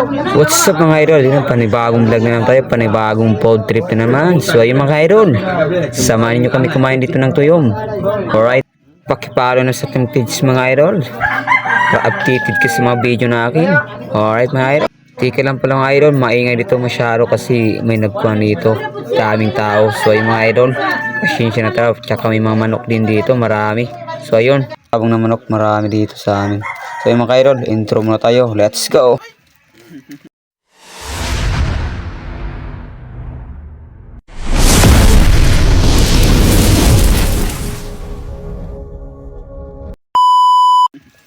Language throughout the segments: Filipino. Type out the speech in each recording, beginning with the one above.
What's up mga idol? Yun, panibagong vlog na naman tayo, panibagong pod trip na naman. So ayun mga idol, samahan niyo kami kumain dito ng tuyom. Alright, pakipalo na sa ating page mga idol, pa-updated ka sa mga video na akin. Alright mga idol, tika lang pala mga idol, maingay dito masyado kasi may nagkuhan dito, daming tao. So ayun mga idol, pasensya na tayo, tsaka may mga manok din dito, marami. So ayun, tabong na manok, marami dito sa amin. So ayun mga idol, intro muna tayo, let's go!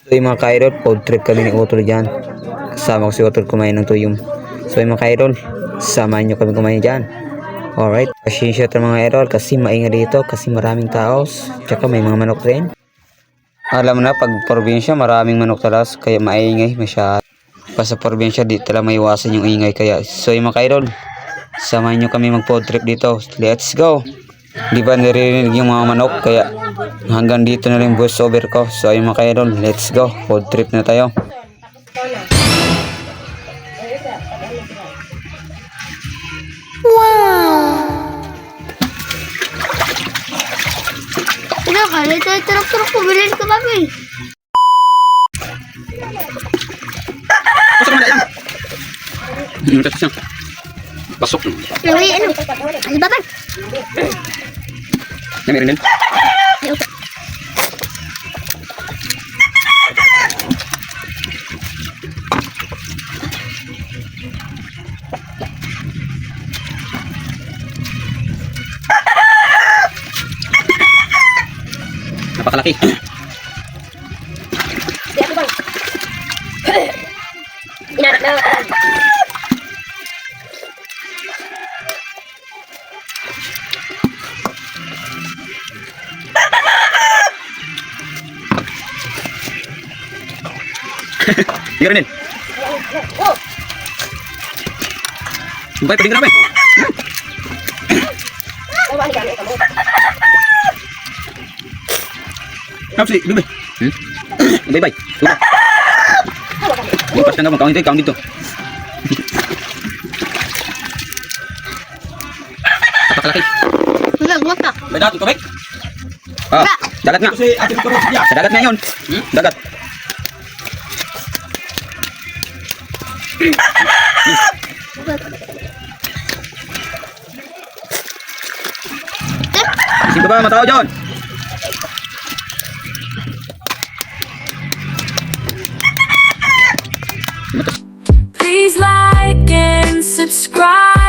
So yung mga kaidol, pod trip kami ni Utol dyan. Kasama ko si Utol kumain ng tuyom. So yung mga kaidol, samahan nyo kami kumain dyan. Alright, pasensya ito mga idol kasi maingay dito kasi maraming tao. Tsaka may mga manok rin. Alam mo na, pag probinsya maraming manok talas kaya maingay masyado. Pa sa probinsya di talaga maiwasan yung ingay kaya. So yung mga kaidol, samahan nyo kami mag pod trip dito. Let's go! Di ba naririnig yung mga manok kaya hanggang dito na rin voice over ko. So ayun mga kaidol, let's go, pod trip na tayo. Wow! Ano ka? Turok-turok ko, bilhin ko kami. Pasok. Uy, ano? Ano ba? Meron din. Napakalaki. Inanak na. Meron din. Bay, pwede ka na ba? Kapsi, bibay. Bye-bye. Tuka. Bukas na naman, kaon dito. Napakalaki. Wala, wala. May dato, tubig? Ah, dagat nga. Sa dagat nga yun. Dagat. Sino ba matao dyan? Please like and subscribe.